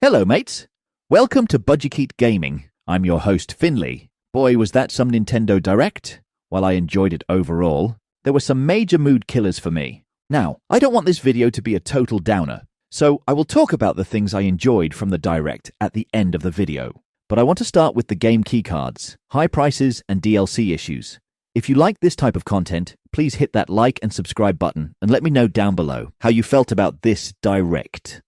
Hello, mates. Welcome to Budget Gaming. I'm your host, Finley. Boy, was that some Nintendo Direct. While I enjoyed it overall, there were some major mood killers for me. Now, I don't want this video to be a total downer, so I will talk about the things I enjoyed from the Direct at the end of the video. But I want to start with the game keycards, high prices, and DLC issues. If you like this type of content, please hit that like and subscribe button and let me know down below how you felt about this Direct.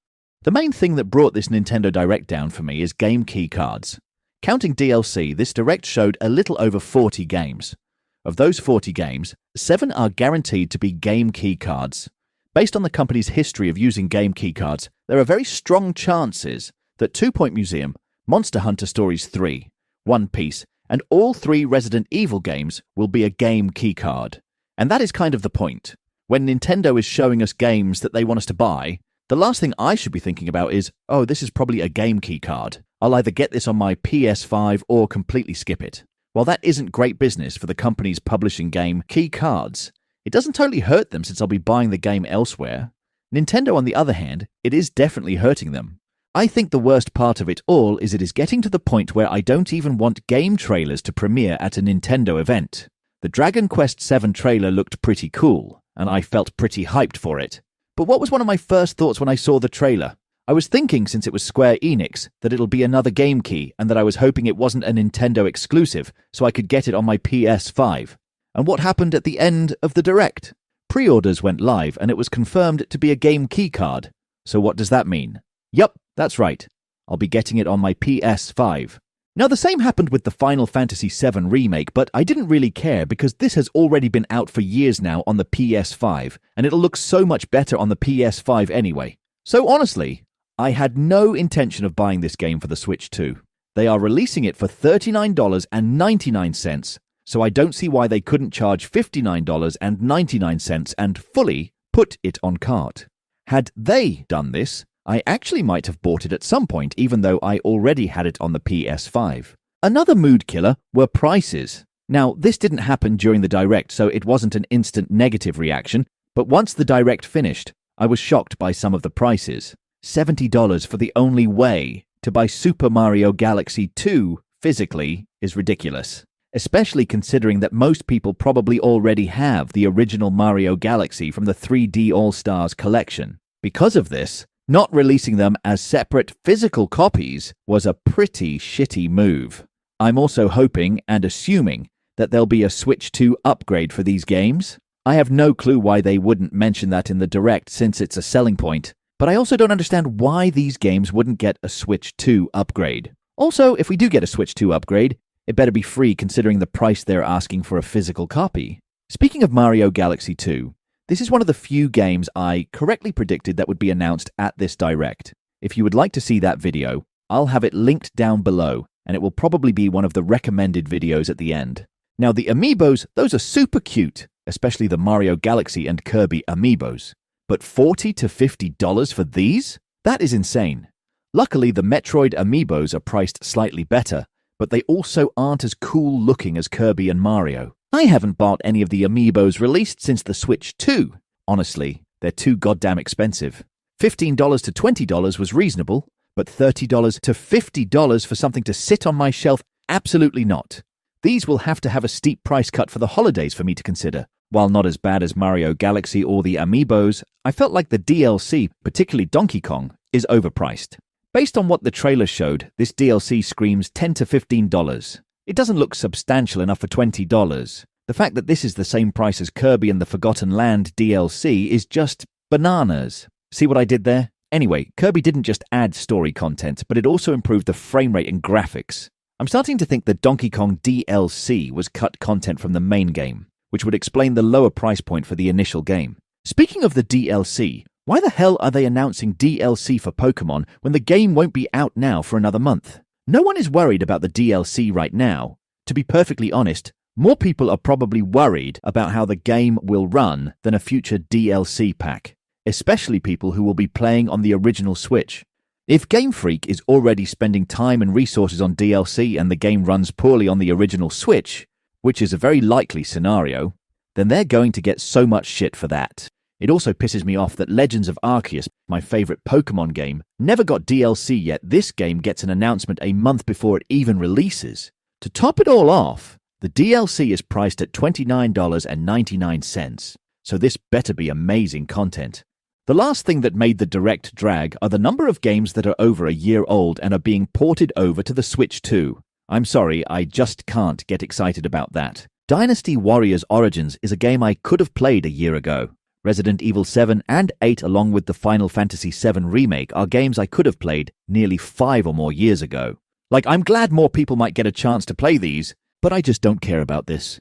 The main thing that brought this Nintendo Direct down for me is game keycards. Counting DLC, this Direct showed a little over 40 games. Of those 40 games, 7 are guaranteed to be game keycards. Based on the company's history of using game keycards, there are very strong chances that 2 Point Museum, Monster Hunter Stories 3, One Piece, and all 3 Resident Evil games will be a game keycard. And that is kind of the point. When Nintendo is showing us games that they want us to buy, the last thing I should be thinking about is, oh, this is probably a game keycard. I'll either get this on my PS5 or completely skip it. While that isn't great business for the companies publishing game keycards, it doesn't totally hurt them since I'll be buying the game elsewhere. Nintendo, on the other hand, it is definitely hurting them. I think the worst part of it all is it is getting to the point where I don't even want game trailers to premiere at a Nintendo event. The Dragon Quest VII trailer looked pretty cool, and I felt pretty hyped for it. But what was one of my first thoughts when I saw the trailer? I was thinking, since it was Square Enix, that it'll be another game key and that I was hoping it wasn't a Nintendo exclusive so I could get it on my PS5. And what happened at the end of the Direct? Pre-orders went live and it was confirmed to be a game keycard. So what does that mean? Yup, that's right. I'll be getting it on my PS5. Now, the same happened with the Final Fantasy VII Remake, but I didn't really care because this has already been out for years now on the PS5, and it'll look so much better on the PS5 anyway. So honestly, I had no intention of buying this game for the Switch 2. They are releasing it for $39.99, so I don't see why they couldn't charge $59.99 and fully put it on cart. Had they done this, I actually might have bought it at some point, even though I already had it on the PS5. Another mood killer were prices. Now, this didn't happen during the Direct, so it wasn't an instant negative reaction, but once the Direct finished, I was shocked by some of the prices. $70 for the only way to buy Super Mario Galaxy 2 physically is ridiculous, especially considering that most people probably already have the original Mario Galaxy from the 3D All-Stars collection. Because of this, not releasing them as separate physical copies was a pretty shitty move. I'm also hoping and assuming that there'll be a Switch 2 upgrade for these games. I have no clue why they wouldn't mention that in the Direct since it's a selling point, but I also don't understand why these games wouldn't get a Switch 2 upgrade. Also, if we do get a Switch 2 upgrade, it better be free considering the price they're asking for a physical copy. Speaking of Mario Galaxy 2, this is one of the few games I correctly predicted that would be announced at this Direct. If you would like to see that video, I'll have it linked down below, and it will probably be one of the recommended videos at the end. Now, the Amiibos, those are super cute, especially the Mario Galaxy and Kirby Amiibos. But $40 to $50 for these? That is insane. Luckily, the Metroid Amiibos are priced slightly better, but they also aren't as cool looking as Kirby and Mario. I haven't bought any of the Amiibos released since the Switch 2. Honestly, they're too goddamn expensive. $15 to $20 was reasonable, but $30 to $50 for something to sit on my shelf? Absolutely not. These will have to have a steep price cut for the holidays for me to consider. While not as bad as Mario Galaxy or the Amiibos, I felt like the DLC, particularly Donkey Kong, is overpriced. Based on what the trailer showed, this DLC screams $10 to $15. It doesn't look substantial enough for $20. The fact that this is the same price as Kirby and the Forgotten Land DLC is just bananas. See what I did there? Anyway, Kirby didn't just add story content, but it also improved the frame rate and graphics. I'm starting to think that Donkey Kong DLC was cut content from the main game, which would explain the lower price point for the initial game. Speaking of the DLC, why the hell are they announcing DLC for Pokémon when the game won't be out now for another month? No one is worried about the DLC right now. To be perfectly honest, more people are probably worried about how the game will run than a future DLC pack, especially people who will be playing on the original Switch. If Game Freak is already spending time and resources on DLC and the game runs poorly on the original Switch, which is a very likely scenario, then they're going to get so much shit for that. It also pisses me off that Legends of Arceus, my favorite Pokemon game, never got DLC yet this game gets an announcement a month before it even releases. To top it all off, the DLC is priced at $29.99, so this better be amazing content. The last thing that made the Direct drag are the number of games that are over a year old and are being ported over to the Switch 2. I'm sorry, I just can't get excited about that. Dynasty Warriors Origins is a game I could have played a year ago. Resident Evil 7 and 8 along with the Final Fantasy 7 remake are games I could have played nearly 5 or more years ago. I'm glad more people might get a chance to play these, but I just don't care about this.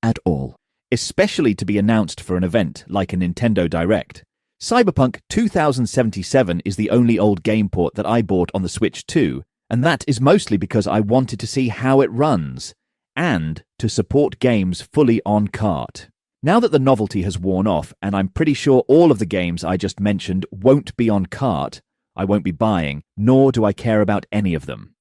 At all. Especially to be announced for an event like a Nintendo Direct. Cyberpunk 2077 is the only old game port that I bought on the Switch 2, and that is mostly because I wanted to see how it runs, and to support games fully on cart. Now that the novelty has worn off, and I'm pretty sure all of the games I just mentioned won't be on cart, I won't be buying, nor do I care about any of them.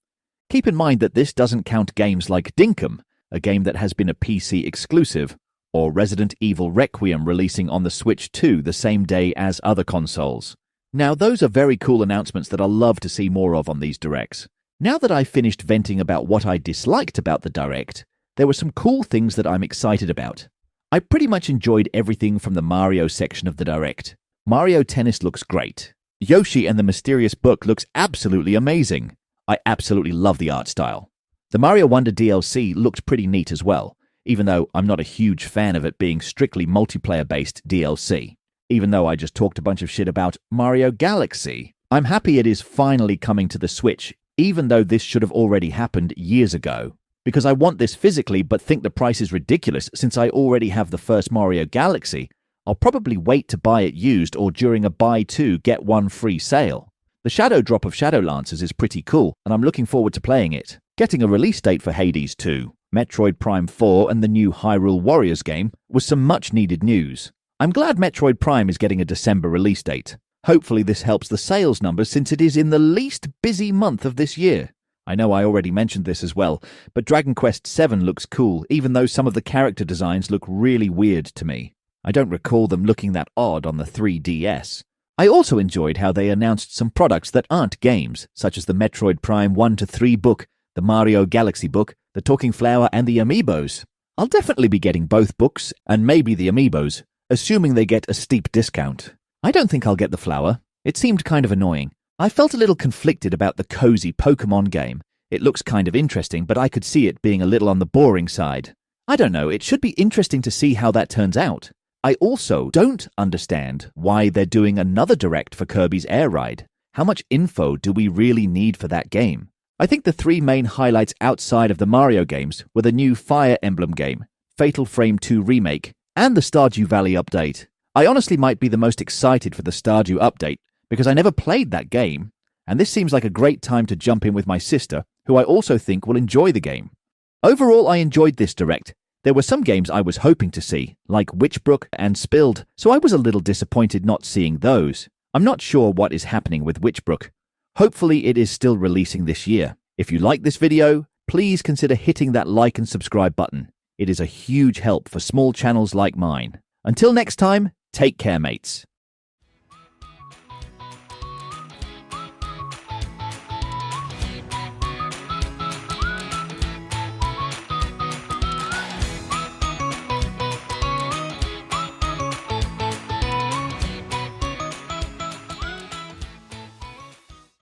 Keep in mind that this doesn't count games like Dinkum, a game that has been a PC exclusive, or Resident Evil Requiem releasing on the Switch 2 the same day as other consoles. Now, those are very cool announcements that I'll love to see more of on these Directs. Now that I've finished venting about what I disliked about the Direct, there were some cool things that I'm excited about. I pretty much enjoyed everything from the Mario section of the Direct. Mario Tennis looks great. Yoshi and the Mysterious Book looks absolutely amazing. I absolutely love the art style. The Mario Wonder DLC looked pretty neat as well, even though I'm not a huge fan of it being strictly multiplayer-based DLC. Even though I just talked a bunch of shit about Mario Galaxy, I'm happy it is finally coming to the Switch, even though this should have already happened years ago. Because I want this physically but think the price is ridiculous since I already have the first Mario Galaxy, I'll probably wait to buy it used or during a buy two get one free sale. The shadow drop of Shadowlancers is pretty cool and I'm looking forward to playing it. Getting a release date for Hades 2, Metroid Prime 4 and the new Hyrule Warriors game was some much needed news. I'm glad Metroid Prime is getting a December release date. Hopefully this helps the sales numbers since it is in the least busy month of this year. I know I already mentioned this as well, but Dragon Quest VII looks cool, even though some of the character designs look really weird to me. I don't recall them looking that odd on the 3DS. I also enjoyed how they announced some products that aren't games, such as the Metroid Prime 1-3 book, the Mario Galaxy book, the Talking Flower, and the Amiibos. I'll definitely be getting both books, and maybe the Amiibos, assuming they get a steep discount. I don't think I'll get the flower. It seemed kind of annoying. I felt a little conflicted about the cozy Pokemon game. It looks kind of interesting, but I could see it being a little on the boring side. I don't know, it should be interesting to see how that turns out. I also don't understand why they're doing another Direct for Kirby's Air Ride. How much info do we really need for that game? I think the three main highlights outside of the Mario games were the new Fire Emblem game, Fatal Frame 2 Remake, and the Stardew Valley update. I honestly might be the most excited for the Stardew update, because I never played that game, and this seems like a great time to jump in with my sister, who I also think will enjoy the game. Overall, I enjoyed this Direct. There were some games I was hoping to see, like Witchbrook and Spilled, so I was a little disappointed not seeing those. I'm not sure what is happening with Witchbrook. Hopefully it is still releasing this year. If you like this video, please consider hitting that like and subscribe button. It is a huge help for small channels like mine. Until next time, take care, mates.